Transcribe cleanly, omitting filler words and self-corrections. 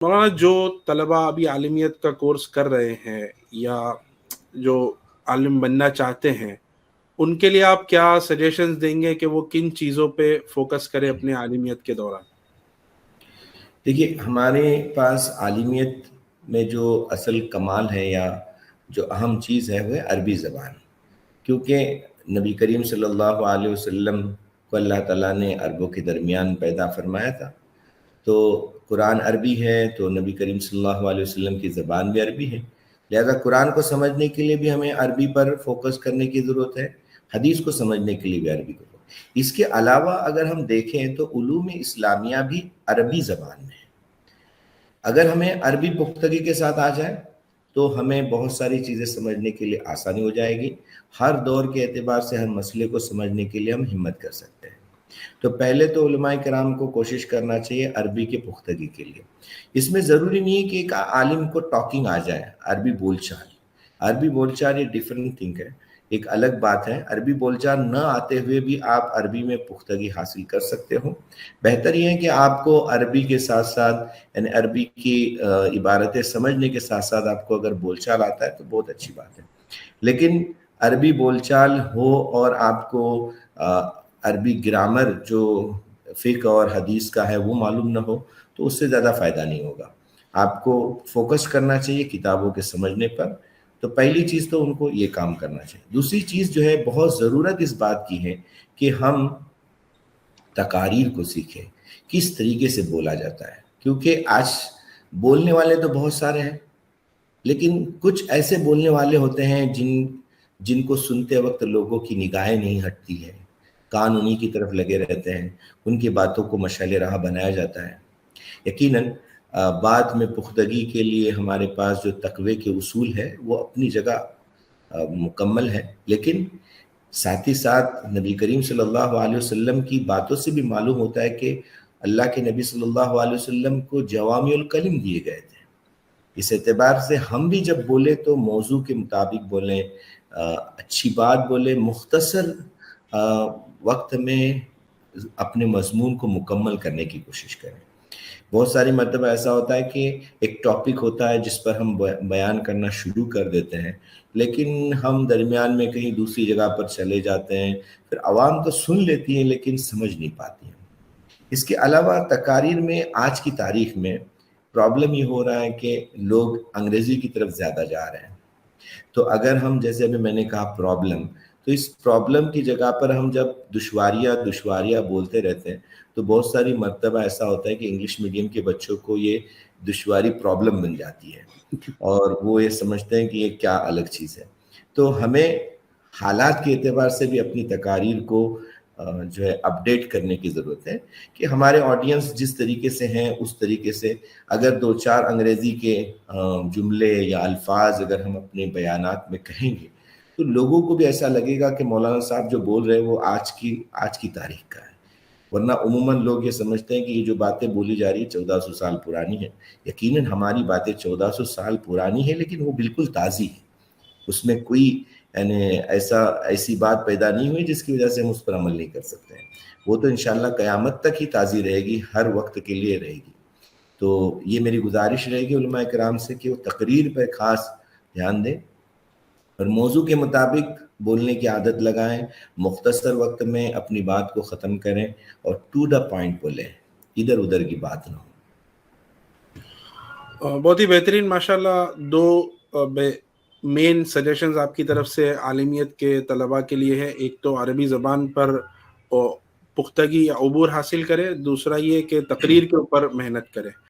مولانا جو طلبہ ابھی عالمیت کا کورس کر رہے ہیں یا جو عالم بننا چاہتے ہیں، ان کے لیے آپ کیا سجیشنز دیں گے کہ وہ کن چیزوں پہ فوکس کریں اپنے عالمیت کے دوران؟ دیکھیے، ہمارے پاس عالمیت میں جو اصل کمال ہے یا جو اہم چیز ہے وہ ہے عربی زبان، کیونکہ نبی کریم صلی اللہ علیہ وسلم کو اللہ تعالیٰ نے عربوں کے درمیان پیدا فرمایا تھا، تو قرآن عربی ہے، تو نبی کریم صلی اللہ علیہ وسلم کی زبان بھی عربی ہے، لہذا قرآن کو سمجھنے کے لیے بھی ہمیں عربی پر فوکس کرنے کی ضرورت ہے، حدیث کو سمجھنے کے لیے بھی عربی کو۔ اس کے علاوہ اگر ہم دیکھیں تو علوم اسلامیہ بھی عربی زبان میں ہے۔ اگر ہمیں عربی پختگی کے ساتھ آ جائے تو ہمیں بہت ساری چیزیں سمجھنے کے لیے آسانی ہو جائے گی، ہر دور کے اعتبار سے ہر مسئلے کو سمجھنے کے لیے ہم ہمت کر سکتے ہیں۔ تو پہلے تو علماء کرام کو کوشش کرنا چاہیے عربی کے پختگی کے لیے۔ اس میں ضروری نہیں ہے کہ ایک عالم کو ٹاکنگ آ جائے، عربی بول چال یہ ڈیفرنٹ تھنگ ہے، ایک الگ بات ہے۔ عربی بول چال نہ آتے ہوئے بھی آپ عربی میں پختگی حاصل کر سکتے ہو۔ بہتر یہ ہے کہ آپ کو عربی کے ساتھ ساتھ یعنی عربی کی عبارتیں سمجھنے کے ساتھ ساتھ آپ کو اگر بول چال آتا ہے تو بہت اچھی بات ہے، لیکن عربی بول چال ہو اور آپ کو عربی گرامر جو فقہ اور حدیث کا ہے وہ معلوم نہ ہو تو اس سے زیادہ فائدہ نہیں ہوگا۔ آپ کو فوکس کرنا چاہیے کتابوں کے سمجھنے پر، تو پہلی چیز تو ان کو یہ کام کرنا چاہیے۔ دوسری چیز جو ہے بہت ضرورت اس بات کی ہے کہ ہم تقاریر کو سیکھیں، کس طریقے سے بولا جاتا ہے، کیونکہ آج بولنے والے تو بہت سارے ہیں، لیکن کچھ ایسے بولنے والے ہوتے ہیں جن کو سنتے وقت لوگوں کی نگاہیں نہیں ہٹتی ہے، کان انہی کی طرف لگے رہتے ہیں، ان کی باتوں کو مشعل راہ بنایا جاتا ہے۔ یقیناً بات میں پختگی کے لیے ہمارے پاس جو تقوی کے اصول ہے وہ اپنی جگہ مکمل ہے، لیکن ساتھ ہی ساتھ نبی کریم صلی اللہ علیہ وسلم کی باتوں سے بھی معلوم ہوتا ہے کہ اللہ کے نبی صلی اللہ علیہ وسلم کو جوامع الکلم دیے گئے تھے۔ اس اعتبار سے ہم بھی جب بولیں تو موضوع کے مطابق بولیں، اچھی بات بولیں، مختصر وقت میں اپنے مضمون کو مکمل کرنے کی کوشش کریں۔ بہت ساری مرتبہ ایسا ہوتا ہے کہ ایک ٹاپک ہوتا ہے جس پر ہم بیان کرنا شروع کر دیتے ہیں، لیکن ہم درمیان میں کہیں دوسری جگہ پر چلے جاتے ہیں، پھر عوام تو سن لیتی ہے لیکن سمجھ نہیں پاتی ہیں۔ اس کے علاوہ تقاریر میں آج کی تاریخ میں پرابلم یہ ہو رہا ہے کہ لوگ انگریزی کی طرف زیادہ جا رہے ہیں، تو اگر ہم جیسے ابھی میں نے کہا پرابلم، تو اس پرابلم کی جگہ پر ہم جب دشواریاں بولتے رہتے ہیں تو بہت ساری مرتبہ ایسا ہوتا ہے کہ انگلش میڈیم کے بچوں کو یہ دشواری پرابلم بن جاتی ہے اور وہ یہ سمجھتے ہیں کہ یہ کیا الگ چیز ہے۔ تو ہمیں حالات کے اعتبار سے بھی اپنی تقاریر کو جو ہے اپڈیٹ کرنے کی ضرورت ہے کہ ہمارے آڈینس جس طریقے سے ہیں اس طریقے سے اگر دو چار انگریزی کے جملے یا الفاظ اگر ہم اپنے بیانات میں کہیں گے تو لوگوں کو بھی ایسا لگے گا کہ مولانا صاحب جو بول رہے ہیں وہ آج کی تاریخ کا ہے، ورنہ عموماً لوگ یہ سمجھتے ہیں کہ یہ جو باتیں بولی جا رہی ہیں 1400 سال پرانی ہیں۔ یقیناً ہماری باتیں 1400 سال پرانی ہیں، لیکن وہ بالکل تازی ہے، اس میں کوئی یعنی ایسی بات پیدا نہیں ہوئی جس کی وجہ سے ہم اس پر عمل نہیں کر سکتے ہیں۔ وہ تو انشاءاللہ قیامت تک ہی تازی رہے گی، ہر وقت کے لیے رہے گی۔ تو یہ میری گزارش رہے گی علماء کرام سے کہ وہ تقریر پہ خاص دھیان دیں اور موضوع کے مطابق بولنے کی عادت لگائیں، مختصر وقت میں اپنی بات کو ختم کریں اور ٹو دا پوائنٹ بولیں، ادھر ادھر کی بات نہ ہو۔ بہت ہی بہترین، ماشاءاللہ۔ دو مین سجیشنز آپ کی طرف سے عالمیت کے طلباء کے لیے ہے، ایک تو عربی زبان پر پختگی یا عبور حاصل کرے، دوسرا یہ کہ تقریر کے اوپر محنت کرے۔